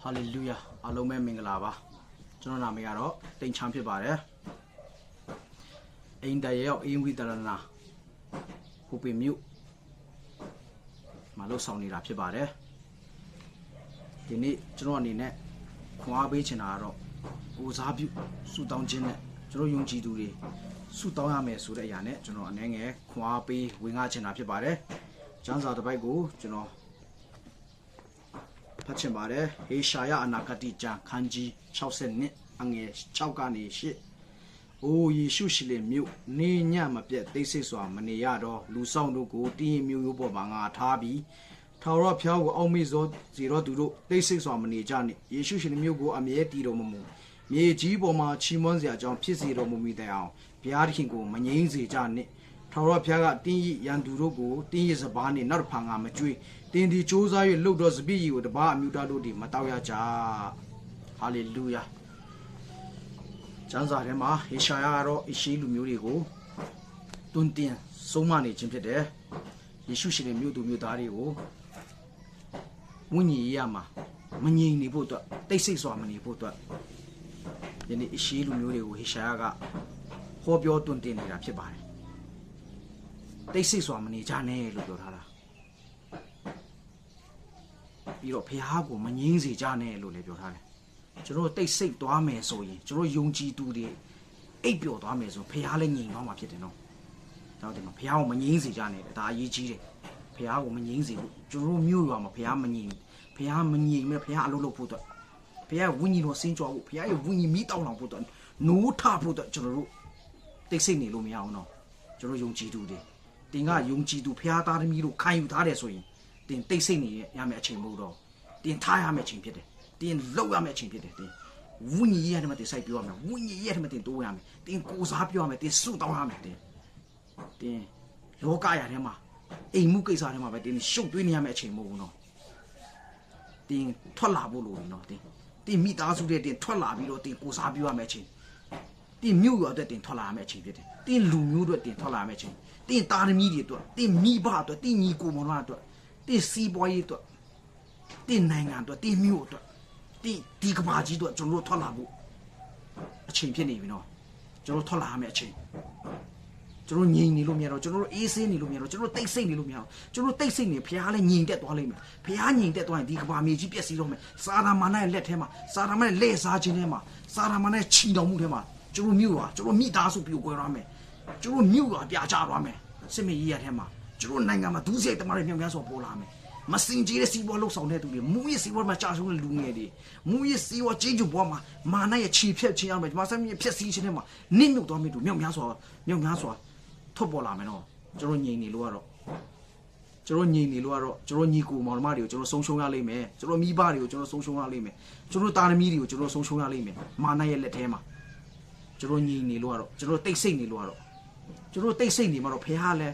ဟာလေလုယာအားလုံးပဲမင်္ဂလာပါကျွန်တော်နာမည်ကတော့တိန်ချမ်းဖြစ်ပါတယ်အိမ်တရရောက်အင်းဝိတရဏဟိုပင်မြို့မလို့ဆောင်နေတာဖြစ်ပါတယ်ဒီနေ့ကျွန်တော်အနေနဲ့ခွန်အားပေးချင်တာကတော့ကိုစားပြုစုတောင်းခြင်းနဲ့ကျွန်တော်ယုံကြည်သူတွေစုတောင်းရမယ်ဆိုတဲ့အရာနဲ့ကျွန်တော်အနေငယ်ခွန်အားပေးဝင်ငါချင်တာဖြစ်ပါတယ်ကျမ်းစာတစ်ပိုက်ကိုကျွန်တော်ဖတ်ချင်ပါတယ်ဟေရှာယအနာဂတိကျမ်းခန်းကြီး60နှစ်အငယ်6ကနေ8အိုးယေရှုရှိလေမြို့နေညမပြတ်တိတ်ဆိတ်စွာမနေရတော့လူဆောင်တို့ကိုတင်းရင်မျိုးရိုးပေါ်မှာငါထားပြီးထာဝရဘုရားကိုအောက်မေ့စောစီတော့သူတို့တိတ်ဆိတ်စွာမနေကြနှင့်ယေရှုရှိလေမြို့ကိုအမြဲတည်တော်မမူမြေကြီးပေါ်မှာချီးမွမ်းစရာအကြောင်းဖြစ်စေတော်မူမိတဲ့အောင်ဘုရားသခင်ကိုမငြိမ်းစေကြနှင့်ထာဝရဘုရားကတင်းရရန်သူတို့ကိုတင်းရစပားနှင့်နောက်တစ်ဖန်ငါမကြွေးတင်းဒီစ조사၍လှုပ်တော်စပည့်ကြီးကိုတပါအမျိုးသားတို့ဒီမတောက်ရကြဟာလေလုယာကျမ်းစာထဲမှာဟေရှာယကတော့အရှိလူမျိုးတွေကိုတွန်းတင်ဆုံးမနေခြင်းဖြစ်တယ်ယေရှုရှင်ရဲ့မြို့သူမြို့သားတွေကိုဝိညာဉ်ရေးရမှာမငြိမ်နေဖို့အတွက်တိတ်ဆိတ်စွာမနေဖို့အတွက်ယနေ့အရှိလူမျိုးတွေကိုဟေရှာယကဟောပြောတွန်းတင်နေတာဖြစ်ပါတယ်တိတ်ဆိတ်စွာမနေကြနဲ့လို့ပြောထားတာပြီးတော့ဖះကိုမငြင်းစေကြနဲ့လို့လည်းပြောထားတယ်ကျွန်တော်တိတ်ဆိတ်သွားမယ်ဆိုရင်ကျွန်တော်ယုံကြည်သူတွေအိပ်ပျော်သွားမယ်ဆိုဖះလည်းငြိမ်သွားမှာဖြစ်တယ်နော်ဒါတော့ဒီမှာဖះကိုမငြင်းစေကြနဲ့ဒါအရေးကြီးတယ်ဖះကိုမငြင်းစေဘူးကျွန်တော်မြို့ရွာမှာဖះမငြင်းဖះမငြင်းမဲ့ဖះအလုပ်လုပ်ဖို့အတွက်ဖះဝိညာဉ်တော်စင်းကြွဖို့ဖះရဲ့ဝိညာဉ်မိတောင်းလောင်ဖို့အတွက်နိုးထဖို့အတွက်ကျွန်တော်တို့တိတ်ဆိတ်နေလို့မရအောင်နော်ကျွန်တော်ယုံကြည်သူတွေတင်ကယုံကြည်သူဖះသားသမီးတို့ခံယူထားတယ်ဆိုရင်တင်တိတ်ဆိတ်နေရမယ့်အချိန်မဟုတ်တော့တင်ထားရမယ့်အချိန်ဖြစ်တယ်တင်လောက်ရမယ့်အချိန်ဖြစ်တယ်တင်ဝိညာဉ်ရေးရတယ်မတင်စိုက်ပြောရမယ်ဝိညာဉ်ရေးရတယ်မတင်တိုးရမယ်တင်ကိုစားပြောရမယ်တင်စုတောင်းရမယ်တင်လောကရာထဲမှာအိမ်မှုကိစ္စထဲမှာပဲတင်ရှုပ်သွေးနေရမယ့်အချိန်မဟုတ်ဘူးနော်တင်ထွက်လာဖို့လိုပြီနော်တင်မိသားစုတဲ့တင်ထွက်လာပြီးတော့တင်ကိုစားပြောရမယ့်အချိန်တင်မြို့ရွာအတွက်တင်ထွက်လာရမယ့်အချိန်ဖြစ်တယ်တင်လူမျိုးအတွက်တင်ထွက်လာရမယ့်အချိန်တင်သားသမီးတွေအတွက်တင်မိဘအတွက်တင်ညီကိုမောင်နှမအတွက်တင်စီးပွားရေးအတွက်တင်နိုင်ငံအတွက်တင်မြို့အတွက်ဒီကဘာကြီးအတွက်ကျွန်တော်တို့ထွက်လာဖို့အချိန်ဖြစ်နေပြီနော်ကျွန်တော်ထွက်လာရမယ့်အချိန်ကျွန်တော်ငြိမ်နေလို့မရတော့ကျွန်တော်တို့အေးဆေးနေလို့မရတော့ကျွန်တော်တိတ်ဆိတ်နေလို့မရတော့ကျွန်တော်တိတ်ဆိတ်နေဖះလည်းငြိမ်တက်သွားလိမ့်မယ်ဖះငြိမ်တက်သွားရင်ဒီကဘာမြေကြီးပျက်စီးတော့မယ်စာရာမာနရဲ့လက်ထဲမှာစာရာမာနရဲ့လက်စားခြင်းထဲမှာစာရာမာနရဲ့ချီတော်မှုထဲမှာကျွန်တော်မြို့ဟာကျွန်တော်မိသားစုပြိုကွဲရမယ်ကျွန်တော်မြို့ဟာပြာကျသွားမယ်စစ်မေးရေးရထဲမှာကျွန်တော်နိုင်ငံမှာဒုစရိုက်တမတွေမြောက်များစွာပေါ်လာမယ်မစင်ကြီးတဲ့စီးပွားလှုပ်ဆောင်တဲ့သူတွေမူရစီးပွားမှာကြာဆုံးတဲ့လူငယ်တွေမူရစီးပွားကြီးကျုပ်ဘွားမှာမာနရဲ့ခြေဖြတ်ခြင်းအောင်ပဲဒီမှာဆက်မြင့်ဖြက်စီးခြင်းထဲမှာနင့်မြုပ်သွားမိတူမြောက်များစွာထွက်ပေါ်လာမယ်နော်ကျွန်တော်ငြိမ်နေလို့ကတော့ကျွန်တော်ညီကိုမောင်နှမတွေကိုကျွန်တော်ဆုံးရှုံးရလိမ့်မယ်ကျွန်တော်မိဘတွေကိုကျွန်တော်ဆုံးရှုံးရလိမ့်မယ်ကျွန်တော်သားသမီးတွေကိုကျွန်တော်ဆုံးရှုံးရလိမ့်မယ်မာနရဲ့လက်ထဲမှာကျွန်တော်ညီနေလို့ကတော့ကျွန်တော်တိတ်ဆိတ်နေလို့ကတော့ကျွန်တော်တိတ်ဆိတ်နေမှာတော့ဖះလည်း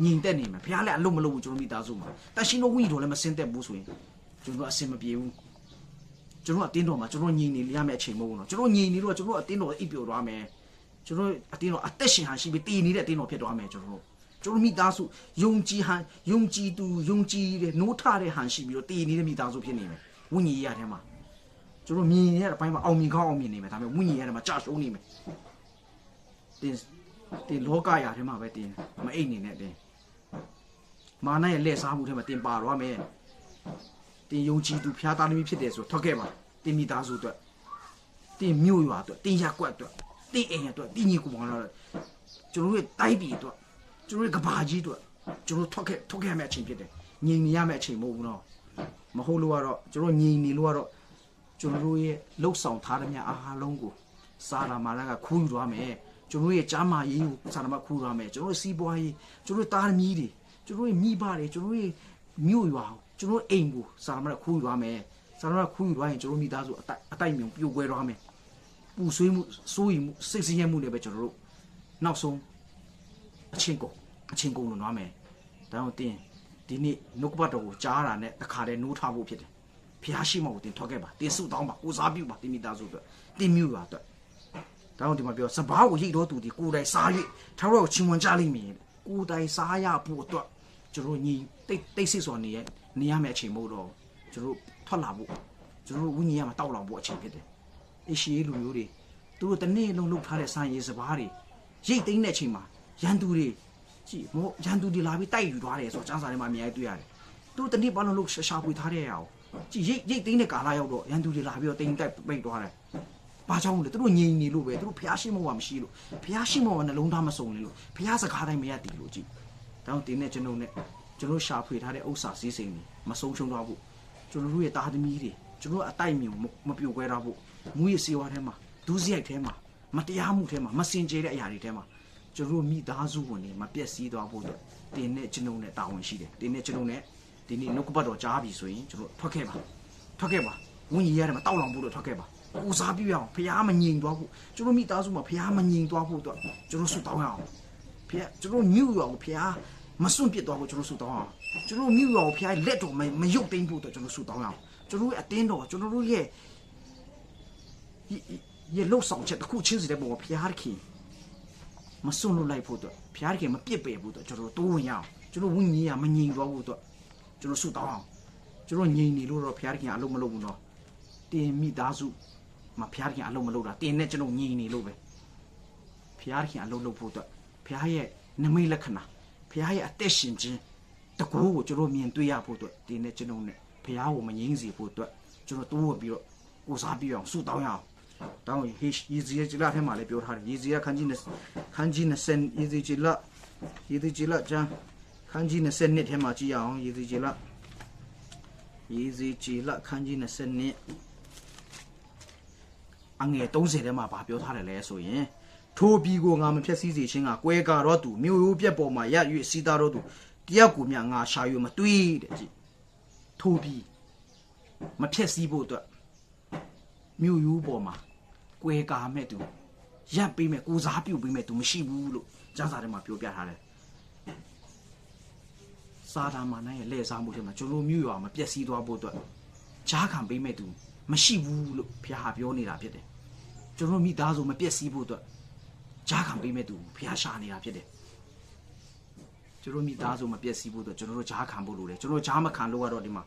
ညီတက်နေမှာဖះလည်းအလုံးမလုံးဘူးကျွန်တော်မိသားစုမှာတရှင်တို့ဝိတော်လည်းမစင်တက်ဘူးဆိုရင်ကျွန်တော်အစင်မပြေဘူးကျွန်တော်အတင်းတော်မှာကျွန်တော်ညီနေရမယ့်အချိန်မဟုတ်ဘူးနော်ကျွန်တော်ညီနေတော့ကျွန်တော်အတင်းတော်အိပ်ပျော်သွားမယ်ကျွန်တော်အတင်းတော်အသက်ရှင်ဟန်ရှိပြီးတည်နေတဲ့အတင်းတော်ဖြစ်သွားမယ်ကျွန်တော်မိသားစုယုံကြည်သူယုံကြည်တဲ့နိုးထတဲ့ဟန်ရှိပြီးတော့တည်နေတဲ့မိသားစုဖြစ်နေမယ်ဝိညာဉ်ရေးရတဲ့မှာကျွန်တော်မြင်ရတဲ့အပိုင်းမှာအောင်မြင်ကောင်းအောင်မြင်နေမယ်ဒါပေမဲ့ဝိညာဉ်ရေးရတဲ့မှာကြာရှုံးနေမယ်တင်လောကရာထဲမှာပဲတင်မအိတ်နေနဲ့တင်မာနရဲ့လက်စားမှုထဲမှာတင်ပါတော့မယ်တင်ယုံကြည်သူဖျားသားသမီးဖြစ်တယ်ဆိုထွက်ခဲ့ပါတင်မိသားစုအတွက်တင်မြို့ရွာအတွက်တင်ရက်ကွက်အတွက်တင်အိမ်အတွက်တင်ညီကိုမောင်လာကျွန်တော်ရဲ့တိုက်ပြည်အတွက်ကျွန်တော်ရဲ့ကဘာကြီးအတွက်ကျွန်တော်ထွက်ခဲ့မယ့်အချိန်ဖြစ်တယ်ငြိမ်နေရမယ့်အချိန်မဟုတ်ဘူးနော်မဟုတ်လို့ကတော့ကျွန်တော်ငြိမ်နေလို့ကတော့ကျွန်တော်ရဲ့လှုပ်ဆောင်ထားတဲ့များအားလုံးကိုစာရာမာနကခူးယူသွားမယ်ကျွန်တော်ရဲ့ကျမ်းမာရေးကိုစာရာမာခူးသွားမယ်ကျွန်တော်စီးပွားရေးကျွန်တော်သားသမီးတွေကျွန်တော်ရဲ့မိဘတွေကျွန်တော်ရဲ့မြို့ရွာကျွန်တော်အိမ်ကိုစာရာမာခူးယူသွားမယ်စာရာမာခူးယူသွားရင်ကျွန်တော်မိသားစုအတိုက်မြုံပြိုကွဲသွားမယ်ပူဆွေးမှုစိုးရိမ်မှုစိတ်ဆင်းရဲမှုတွေပဲကျွန်တော်တို့နောက်ဆုံးအချင်းကုန်လို့နွားမယ်ဒါကြောင့်တင်းဒီနေ့နှုတ်ကပတ်တော်ကိုကြားတာနဲ့တခါတည်းနိုးထားဖို့ဖြစ်တယ်ဖျားရှိမှကိုတင်ထွက်ခဲ့ပါတင်စုတောင်းပါကိုစားပြုပါတင်မိသားစုအတွက်တင်မြို့ရွာအတွက်ဒါကြောင့်ဒီမှာပြောစပားကိုရိတ်တော်သူဒီကိုယ်တိုင်စား၍ထာဝရကိုချီးမွမ်းကြလိမ့်မည်ကိုယ်တိုင်စားရဖို့အတွက်ကျွန်တော်ညီတိတ်ဆိတ်စွာနေရမယ့်အချိန်မဟုတ်တော့ကျွန်တော်ထွက်လာဖို့ ကျွန်တော်တို့ဝိညာဉ်ရမှာတောက်လောင်ဖို့အချိန်ဖြစ်တယ်အရှိလူမျိုးတွေသူတို့တနေ့လုံးလှုပ်ထားတဲ့စာရေးစပါးတွေရိတ်သိမ်းတဲ့အချိန်မှာရန်သူတွေကြည့်မောရန်သူတွေလာပြီးတိုက်ယူသွားတယ်ဆိုတော့ကျန်းစာထဲမှာအများကြီးတွေ့ရတယ်သူတို့တနေ့ဘာလို့လှုပ်ရှာဖွေထားတဲ့အရာကိုကြည့်ရိတ်သိမ်းတဲ့ကာလရောက်တော့ရန်သူတွေလာပြီးတော့တိမ်တိုက်ပိတ်သွားတယ်ဘာကြောင့်လဲသူတို့ငြိမ်နေလို့ပဲသူတို့ဖျားရှိမောမရှိလို့ဖျားရှိမောကနှလုံးသားမစုံနေလို့ဖျားစကားတိုင်းမရတည်လို့ကြည့်တောင်းတင်းနဲ့ကျွန်တော်နဲ့ကျွန်တော်ရှာဖွေထားတဲ့ဥစ္စာစည်းစိမ်တွေမဆုံးရှုံးတော့ဘူးကျွန်တော်တို့ရဲ့တာသမီတွေကျွန်တော်အတိုက်မြုံမပြိုကွဲတော့ဘူးမူရစေဝါထဲမှာဒူးစရိုက်ထဲမှာမတရားမှုထဲမှာမစင်ကြဲတဲ့အရာတွေထဲမှာကျွန်တော်မိသားစုဝင်တွေမပြည့်စည်သွားဖို့အတွက်တင်းနဲ့ကျွန်တော်နဲ့တာဝန်ရှိတယ်တင်းနဲ့ကျွန်တော်နဲ့ဒီနေ့နှုတ်ကပတ်တော်ကြားပြီဆိုရင်ကျွန်တော်ထွက်ခဲ့ပါဝိညာဉ်ရထဲမှာတောက်လောင်ဖို့လို့ထွက်ခဲ့ပါဦးစားပြရအောင်ဖះမငြိမ်သွားဖို့ကျွန်တော်မိသားစုမှာဖះမငြိမ်သွားဖို့အတွက်ကျွန်တော်ဆုတောင်းရအောင်ဖះကျွန်တော်မြို့ရောဖះမစွန့်ပစ်သွားဖို့ကျွန်တော်ဆုတောင်းအောင်ကျွန်တော်မြို့ရောဖះလက်တော်မရုပ်သိမ်းဖို့အတွက်ကျွန်တော်ဆုတောင်းရအောင်ကျွန်တော်ရဲ့အတင်းတော်ကျွန်တော်တို့ရဲ့လှုပ်ဆောင်ချက်တစ်ခုချင်းစီတဲ့ပုံမှာဖះခင်မစွန့်လို့လိုက်ဖို့အတွက်ဖះခင်မပြစ်ပယ်ဖို့အတွက်ကျွန်တော်တိုးဝင်ရအောင်ကျွန်တော်ဝိညာဉ်ရမငြိမ်သွားဖို့အတွက်ကျွန်တော်ဆုတောင်းအောင်ကျွန်တော်ငြိမ်နေလို့တော့ဖះခင်အလုံးမလုံးဘူးနော်တင်မိသားစုမဖျားခင်အလုံးမလုံးတာတင်နဲ့ကျွန်တော်ညင်နေလို့ပဲဖျားခင်အလုံးလုံးဖို့အတွက်ဖျားရဲ့နမိတ်လက္ခဏာဖျားရဲ့အသက်ရှင်ခြင်းတကူကိုကျွန်တော်မြင်တွေ့ရဖို့အတွက်တင်နဲ့ကျွန်တော်နဲ့ဖျားကိုမငြင်းစေဖို့အတွက်ကျွန်တော်တိုးပြီးတော့ကိုစားပြအောင်ဆုတောင်းရအောင်တောင်းဟေးယေဇီယကျလာထဲမှာလည်းပြောထားတယ်ယေဇီယခန်းကြီး20ယေဇီကျလာကျမ်းခန်းကြီး20နှစ်ထဲမှာကြည့်ရအောင်ယေဇီကျလာခန်းကြီး20အငယ်30ထဲမှာဗာပြောထားတယ်လဲဆိုရင်ထိုပြီးကိုငါမဖြက်စည်းစေခြင်းကကွဲကားတော့သူမြို့ရိုးပြက်ပေါ်မှာရ၍စီးသားတော့သူတယောက်ကိုမြငါရှာ၍မတွေးတဲ့ကြည့်ထိုပြီးမဖြက်စည်းဖို့အတွက်မြို့ရိုးပေါ်မှာကွဲကားမဲ့သူရပ်ပေးမဲ့ကိုစားပြုတ်ပေးမဲ့သူမရှိဘူးလို့ကျမ်းစာထဲမှာပြောပြထားတယ်စာသားမနိုင်ရဲ့လက်စားမှုတွေမှာကျွန်တော်မြို့ရွာမှာပျက်စီးသွားဖို့အတွက်ဂျားခံပေးမဲ့သူမရှိဘူးလို့ဖခင်ပြောနေတာဖြစ်တယ်ကျွန်တော်မိသားစုမပျက်စီးဖို့အတွက်ဂျားခံပေးမဲ့သူဖခင်ရှာနေတာဖြစ်တယ်ကျွန်တော်မိသားစုမပျက်စီးဖို့အတွက်ကျွန်တော်တို့ဂျားခံဖို့လိုတယ်ကျွန်တော်ဂျားမခံလို့ကတော့ဒီမှာ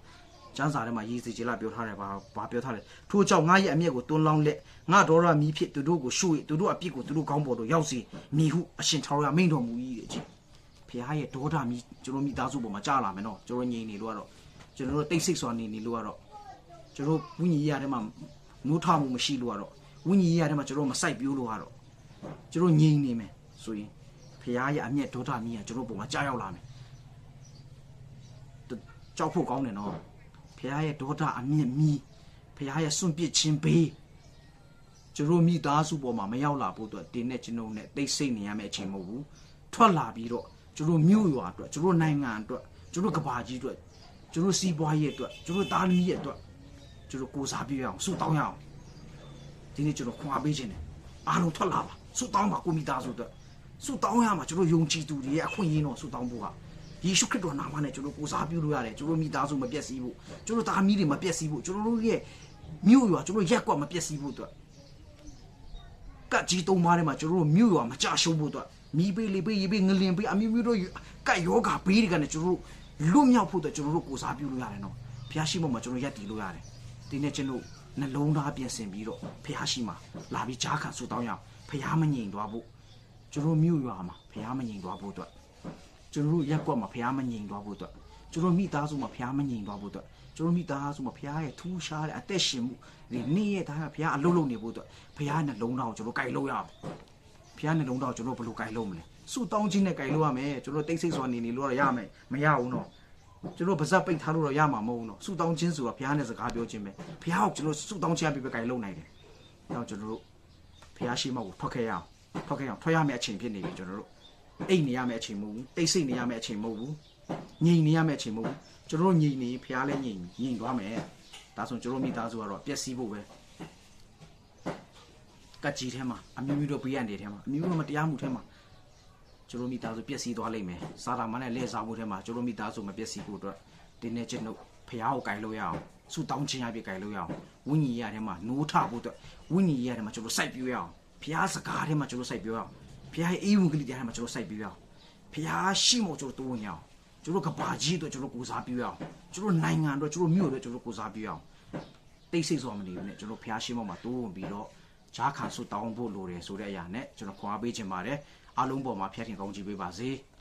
ကျမ်းစာထဲမှာယေစီကျေလာပြောထားတယ်ဘာပြောထားလဲထို့ကြောင့်ငါရဲ့အမျက်ကိုတွန်းလောင်းလက်ငါတော်ရမီးဖြစ်သူတို့ကိုရှု၍သူတို့အပြစ်ကိုသူတို့ကောင်းပေါ်တို့ရောက်စေမိဟုအရှင်ထာဝရမိန့်တော်မူ၏တဲ့ကြည့်ဖခင်ရဲ့ဒေါသမီးကျွန်တော်မိသားစုပေါ်မှာကြာလာမယ်နော်ကျွန်တော်ငြိမ်နေလို့ကတော့ကျွန်တော်တို့တိတ်ဆိတ်စွာနေလို့ကတော့ကျွန်တော်ဝိညာဉ်ရေးထဲမှာနိုးထမှုမရှိလို့ကတော့ဝိညာဉ်ရေးထဲမှာကျွန်တော်မစိုက်ပြိုးလို့ကတော့ကျွန်တော်ငြိမ်နေမယ်ဆိုရင်ဖခင်ရဲ့အမျက်ဒေါသမီးကကျွန်တော်ပေါ်မှာကြာရောက်လာမယ်ကြောက်ဖို့ကောင်းတယ်နော်ဖခင်ရဲ့ဒေါသအမျက်မီးဖခင်ရဲ့စွန့်ပစ်ခြင်းဘေးကျွန်တော်မိသားစုပေါ်မှာမရောက်လာဖို့အတွက်တင်းနဲ့ကျွန်တော်နဲ့တိတ်ဆိတ်နေရမယ့်အချိန်မဟုတ်ဘူးထွက်လာပြီးတော့ကျွန်တော်မြို့ရွာအတွက်ကျွန်တော်နိုင်ငံအတွက်ကျွန်တော်ကဘာကြီးအတွက်ကျွန်တော်စီးပွားရေးအတွက်ကျွန်တော်သားသမီးရဲ့အတွက်ကျွန်တော်ကိုစားပြရအောင်ဆုတောင်းရအောင်ဒီနေ့ကျွန်တော်ခွန်အားပေးခြင်းနဲ့အားလုံးထွက်လာပါဆုတောင်းပါကိုမိသားစုအတွက်ဆုတောင်းရမှာကျွန်တော်ယုံကြည်သူတွေရဲ့အခွင့်အရေးတော့ဆုတောင်းဖို့ကယေရှုခရစ်တော်နာမနဲ့ကျွန်တော်ကိုစားပြုလို့ရတယ်ကျွန်တော်မိသားစုမပျက်စီးဖို့ကျွန်တော်သားသမီးတွေမပျက်စီးဖို့ကျွန်တော်တို့ရဲ့မြို့ရွာကျွန်တော်ရက်ကွက်မပျက်စီးဖို့အတွက်ကတ်ကြီးသုံးပါးထဲမှာကျွန်တော်တို့မြို့ရွာမကြရှုံးဖို့အတွက်မီးပေးလေပေးရေပေးငလင်ပေးအမျိုးမျိုးတို့ကတ်ယောဂဘေးတွေကနေကျွန်တော်တို့လွတ်မြောက်ဖို့အတွက်ကျွန်တော်တို့ကိုစားပြုလို့ရတယ်နော်ဖျားရှိမှမှာကျွန်တော်ရက်တည်လို့ရတယ်ဒီနေ့ကျွန်တော်နှလုံးသားပြင်ဆင်ပြီးတော့ဖျားရှိမှလာပြီးဂျားခံဆူတောင်းရအောင်ဖျားမငြိမ်သွားဖို့ကျွန်တော်မြို့ရွာမှာဖျားမငြိမ်သွားဖို့အတွက်ကျွန်တော်တို့ရက်ကွက်မှာဖျားမငြိမ်သွားဖို့အတွက်ကျွန်တော်မိသားစုမှာဖျားမငြိမ်သွားဖို့အတွက်ကျွန်တော်မိသားစုမှာဖျားရဲ့ထူးရှားတဲ့အသက်ရှင်မှုဒီနေ့ရဲ့ဒါကဖျားအလုံးလုံးနေဖို့အတွက်ဖျားနှလုံးသားကိုကျွန်တော်ကြိုက်လို့ရအောင်ဖျားနှလုံးသားကိုကျွန်တော်ဘယ်လိုကြိုက်လို့မလဲဆူတောင်းခြင်းနဲ့ကြိုက်လို့ရမယ်ကျွန်တော်တိတ်ဆိတ်စွာနေလို့ရမယ်မရဘူးနော်ကျွန်တော်ပါဇက်ပိတ်ထားလို့တော့ရမှာမဟုတ်ဘူးနော်ဆူတောင်းခြင်းဆိုတာဖျားနဲ့စကားပြောခြင်းပဲဖျားကိုကျွန်တော်ဆူတောင်းခြင်းအပြည့်ပဲကြိုက်လို့နိုင်တယ်နောက်ကျွန်တော်တို့ဖျားရှိမှကိုထွက်ခဲ့ရအောင်ထွက်ရမယ့်အချိန်ဖြစ်နေပြီကျွန်တော်တို့အိတ်နေရမယ့်အချိန်မဟုတ်ဘူးတိတ်ဆိတ်နေရမယ့်အချိန်မဟုတ်ဘူးငြိမ်နေရမယ့်အချိန်မဟုတ်ဘူးကျွန်တော်တို့ငြိမ်နေဖျားလဲငြိမ်သွားမယ်ဒါဆိုကျွန်တော်မိသားစုကတော့ပျက်စီးဖို့ပဲကကြီးထဲမှာအမျိုးမျိုးတို့ပေးရနေထဲမှာအမျိုးမျိုးမတရားမှုထဲမှာကျွန်တော်မိသားစုပျက်စီးသွားလိမ့်မယ်စာတာမနဲ့လဲစားမှုထဲမှာကျွန်တော်မိသားစုမပျက်စီးဖို့အတွက်တင်းနေချင်းတို့ဖျားကိုကြိုင်လို့ရအောင်ဆူတောင်းခြင်းအပြည့်ကြိုင်လို့ရအောင်ဝိညာဉ်ရထဲမှာနိုးထဖို့အတွက်ဝိညာဉ်ရထဲမှာကျွန်တော်စိုက်ပြရအောင်ဖျားစကားထဲမှာကျွန်တော်စိုက်ပြရအောင်ဖျားရဲ့အေးဝင်ကလေးထဲမှာကျွန်တော်စိုက်ပြရအောင်ဖျားရှိမို့ကျွန်တော်တိုးဝင်ရအောင်ကျွန်တော်ကဘာကြီးတို့ကျွန်တော်ကိုစားပြရအောင်ကျွန်တော်နိုင်ငံတို့ကျွန်တော်မြို့တို့ကျွန်တော်ကိုစားပြရအောင် တိတ်ဆိတ်စွာမနေဘူးနဲ့ကျွန်တော်ဖျားရှင်းပေါ်မှာတိုးဝင်ပြီးတော့ဂျားခံဆွတောင်းဖို့လိုတယ်ဆိုတဲ့အရာနဲ့ကျွန်တော်ခွန်အားပေးခြင်းပါတယ်အားလုံးပေါ်မှာဖျက်ထင်ကောင်းချီးပေးပါစေ။